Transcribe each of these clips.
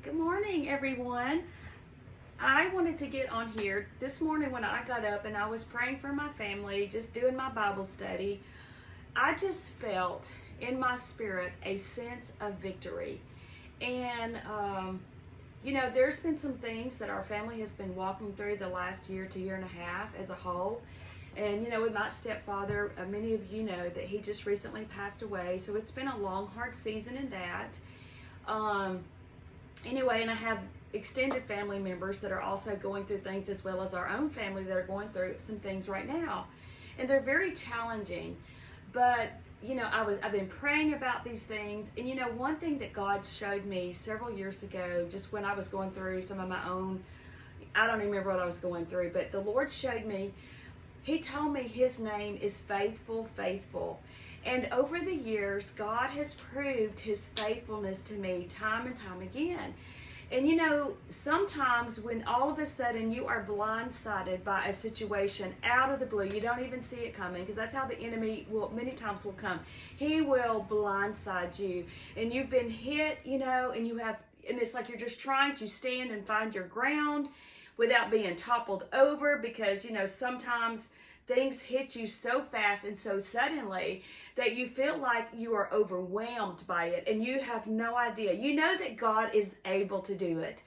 Good morning, everyone. I wanted to get on here this morning when I got up and I was praying for my family, just doing my Bible study. I just felt in my spirit a sense of victory. And, there's been some things that our family has been walking through the last year to year and a half as a whole. And, with my stepfather, many of you know that he just recently passed away. So it's been a long, hard season in that. And I have extended family members that are also going through things, as well as our own family that are going through some things right now. And they're very challenging. But, I've been praying about these things. And, one thing that God showed me several years ago, just when I was going through some of my own, I don't even remember what I was going through, but the Lord showed me, He told me His name is Faithful, Faithful. And over the years, God has proved His faithfulness to me time and time again. And sometimes when all of a sudden you are blindsided by a situation out of the blue, you don't even see it coming, because that's how the enemy many times will come. He will blindside you, and you've been hit, and it's like you're just trying to stand and find your ground without being toppled over, because, sometimes things hit you so fast and so suddenly that you feel like you are overwhelmed by it and you have no idea. You know that God is able to do it.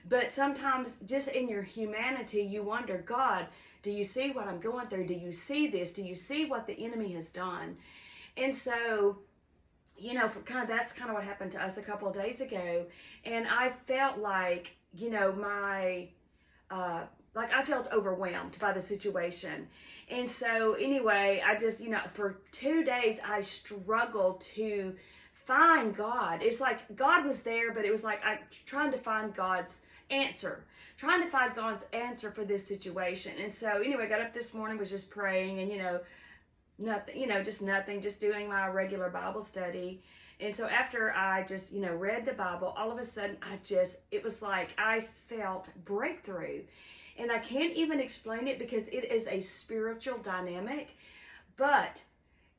But sometimes just in your humanity, you wonder, God, do you see what I'm going through? Do you see this? Do you see what the enemy has done? And so, that's kind of what happened to us a couple of days ago. And I felt like, I felt overwhelmed by the situation. And so anyway, I just, for 2 days, I struggled to find God. It's like God was there, but it was like I trying to find God's answer, for this situation. And so anyway, I got up this morning, was just praying, and, nothing, just doing my regular Bible study. And so after I just, read the Bible, all of a sudden it was like I felt breakthrough. And I can't even explain it, because it is a spiritual dynamic, but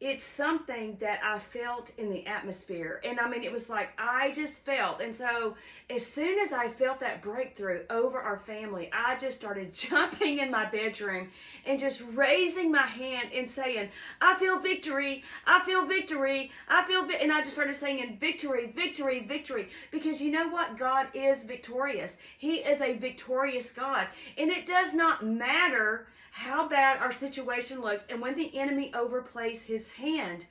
it's something that I felt in the atmosphere. And it was like I just felt. And so as soon as I felt that breakthrough over our family, I just started jumping in my bedroom and just raising my hand and saying, I feel victory, I feel victory, and I just started saying victory, victory, victory. Because you know what? God is victorious. He is a victorious God. And it does not matter how bad our situation looks, and when the enemy overplays his hand,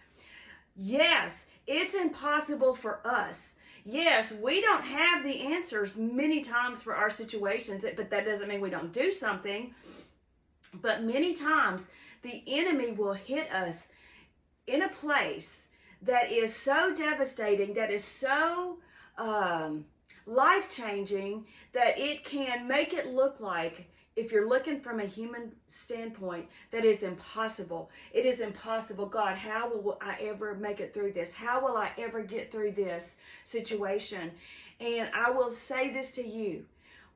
yes, it's impossible for us. Yes, we don't have the answers many times for our situations, but that doesn't mean we don't do something. But many times the enemy will hit us in a place that is so devastating, that is so life-changing, that it can make it look like, if you're looking from a human standpoint, that is impossible. It is impossible. God, how will I ever make it through this? How will I ever get through this situation? And I will say this to you.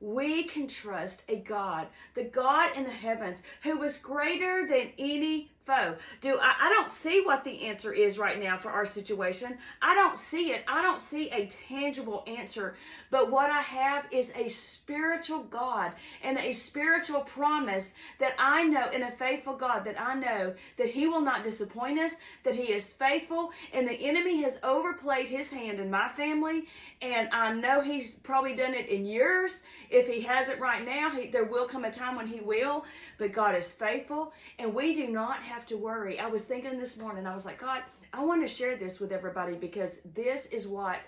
We can trust a God, the God in the heavens, who is greater than any foe. I don't see what the answer is right now for our situation. I don't see it. I don't see a tangible answer. But what I have is a spiritual God and a spiritual promise that I know, and a faithful God that I know that He will not disappoint us, that He is faithful, and the enemy has overplayed his hand in my family, and I know he's probably done it in yours. If he hasn't right now, there will come a time when he will, but God is faithful, and we do not have to worry. I was thinking this morning, I was like, God, I want to share this with everybody, because this is what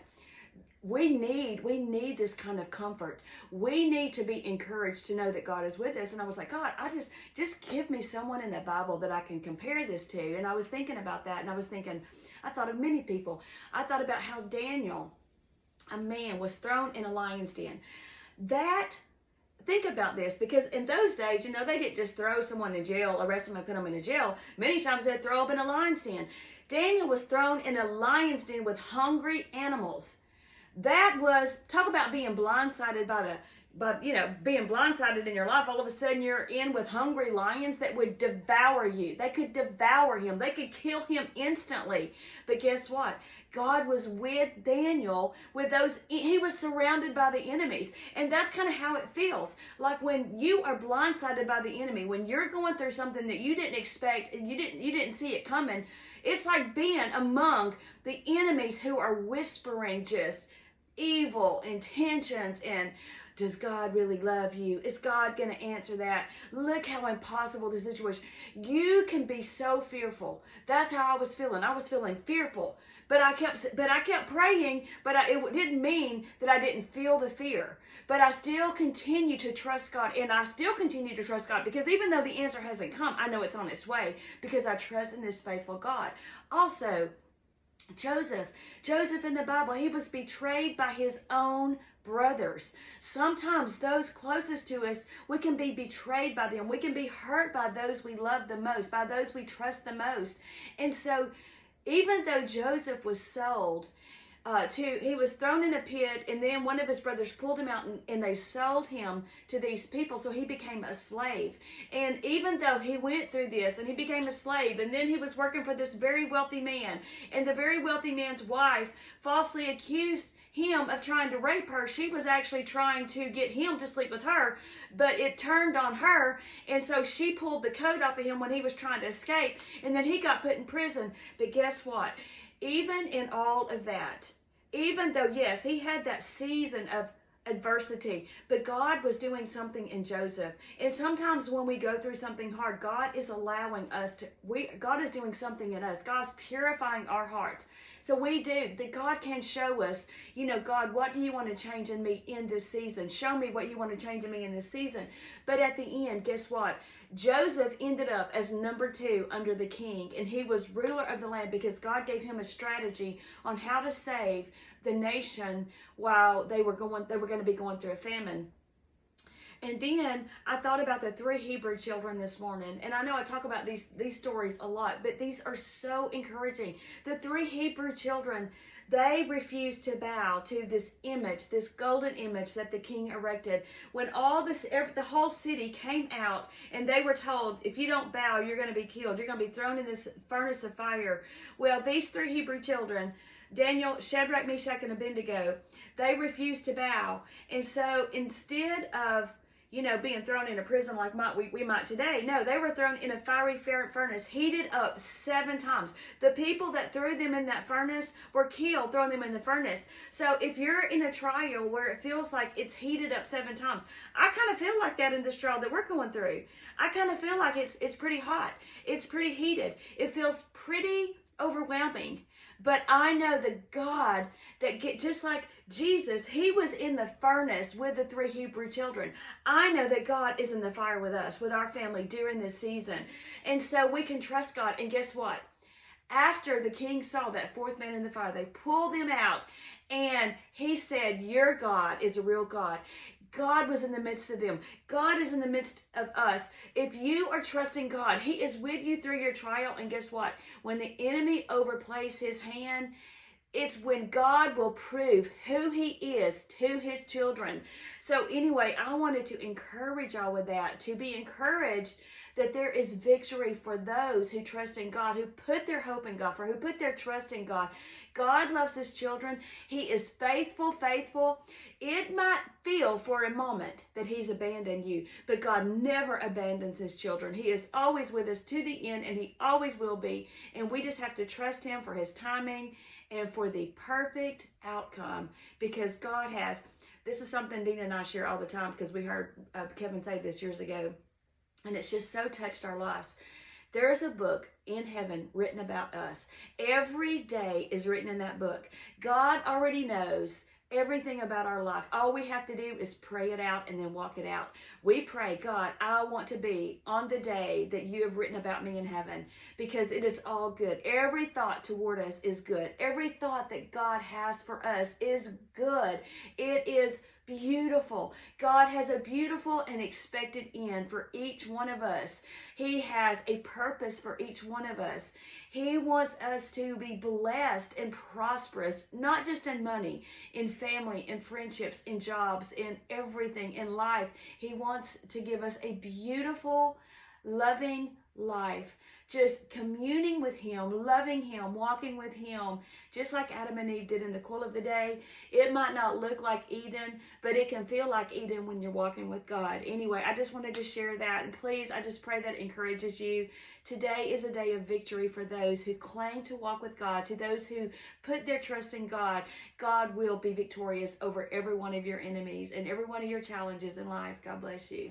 we need. We need this kind of comfort. We need to be encouraged to know that God is with us. And I was like, God, I just give me someone in the Bible that I can compare this to. And I was thinking about that, and I thought of many people. I thought about how Daniel, a man, was thrown in a lion's den. Think about this, because in those days, they didn't just throw someone in jail, arrest them and put them in a jail. Many times they'd throw them in a lion's den. Daniel was thrown in a lion's den with hungry animals. That was, talk about being blindsided being blindsided in your life. All of a sudden you're in with hungry lions that would devour you. They could devour him. They could kill him instantly. But guess what? God was with Daniel with those. He was surrounded by the enemies. And that's kind of how it feels. Like when you are blindsided by the enemy, when you're going through something that you didn't expect and you didn't see it coming, it's like being among the enemies who are whispering just evil intentions and, does God really love you? Is God going to answer that? Look how impossible the situation. You can be so fearful. That's how I was feeling. I was feeling fearful, but I kept praying. But it didn't mean that I didn't feel the fear. But I still continue to trust God, and I still continue to trust God because even though the answer hasn't come, I know it's on its way because I trust in this faithful God. Also, Joseph in the Bible, he was betrayed by his own brothers. Sometimes those closest to us, we can be betrayed by them. We can be hurt by those we love the most, by those we trust the most. And so even though Joseph was sold, he was thrown in a pit, and then one of his brothers pulled him out and they sold him to these people, so he became a slave. And even though he went through this and he became a slave, and then he was working for this very wealthy man, and the very wealthy man's wife falsely accused him of trying to rape her. She was actually trying to get him to sleep with her, but it turned on her, and so she pulled the coat off of him when he was trying to escape, and then he got put in prison. But guess what? Even in all of that, even though, yes, he had that season of adversity, but God was doing something in Joseph. And sometimes when we go through something hard, God is allowing us God is doing something in us. God's purifying our hearts. So that God can show us, God, what do you want to change in me in this season? Show me what you want to change in me in this season. But at the end, guess what? Joseph ended up as number 2 under the king, and he was ruler of the land because God gave him a strategy on how to save the nation while they were going to be going through a famine. And then I thought about the 3 Hebrew children this morning. And I know I talk about these stories a lot, but these are so encouraging. The 3 Hebrew children, they refused to bow to this image, this golden image that the king erected. When the whole city came out and they were told, if you don't bow, you're going to be killed. You're going to be thrown in this furnace of fire. Well, these 3 Hebrew children, Daniel, Shadrach, Meshach, and Abednego, they refused to bow. And so instead of being thrown in a prison like we might today. No, they were thrown in a fiery furnace, heated up 7 times. The people that threw them in that furnace were killed, throwing them in the furnace. So if you're in a trial where it feels like it's heated up 7 times, I kind of feel like that in this trial that we're going through. I kind of feel like it's pretty hot. It's pretty heated. It feels pretty overwhelming. But I know the God just like Jesus, he was in the furnace with the 3 Hebrew children. I know that God is in the fire with us, with our family during this season. And so we can trust God. And guess what? After the king saw that 4th man in the fire, they pulled him out. And he said, your God is a real God. God was in the midst of them. God is in the midst of us. If you are trusting God, he is with you through your trial. And guess what? When the enemy overplays his hand, it's when God will prove who he is to his children. So anyway, I wanted to encourage y'all with that, to be encouraged that there is victory for those who trust in God, who put their hope in God, who put their trust in God. God loves his children. He is faithful. It might feel for a moment that he's abandoned you, but God never abandons his children. He is always with us to the end, and he always will be. And we just have to trust him for his timing and for the perfect outcome, because God has. This is something Dina and I share all the time because we heard Kevin say this years ago, and it's just so touched our lives. There is a book in heaven written about us. Every day is written in that book. God already knows everything about our life. All we have to do is pray it out and then walk it out. We pray, God, I want to be on the day that you have written about me in heaven, because it is all good. Every thought toward us is good. Every thought that God has for us is good. It is beautiful. God has a beautiful and expected end for each one of us. He has a purpose for each one of us. He wants us to be blessed and prosperous, not just in money, in family, in friendships, in jobs, in everything, in life. He wants to give us a beautiful, loving life, just communing with Him, loving Him, walking with Him, just like Adam and Eve did in the cool of the day. It might not look like Eden, but it can feel like Eden when you're walking with God. Anyway, I just wanted to share that, and please, I just pray that encourages you. Today is a day of victory for those who claim to walk with God, to those who put their trust in God. God will be victorious over every one of your enemies and every one of your challenges in life. God bless you.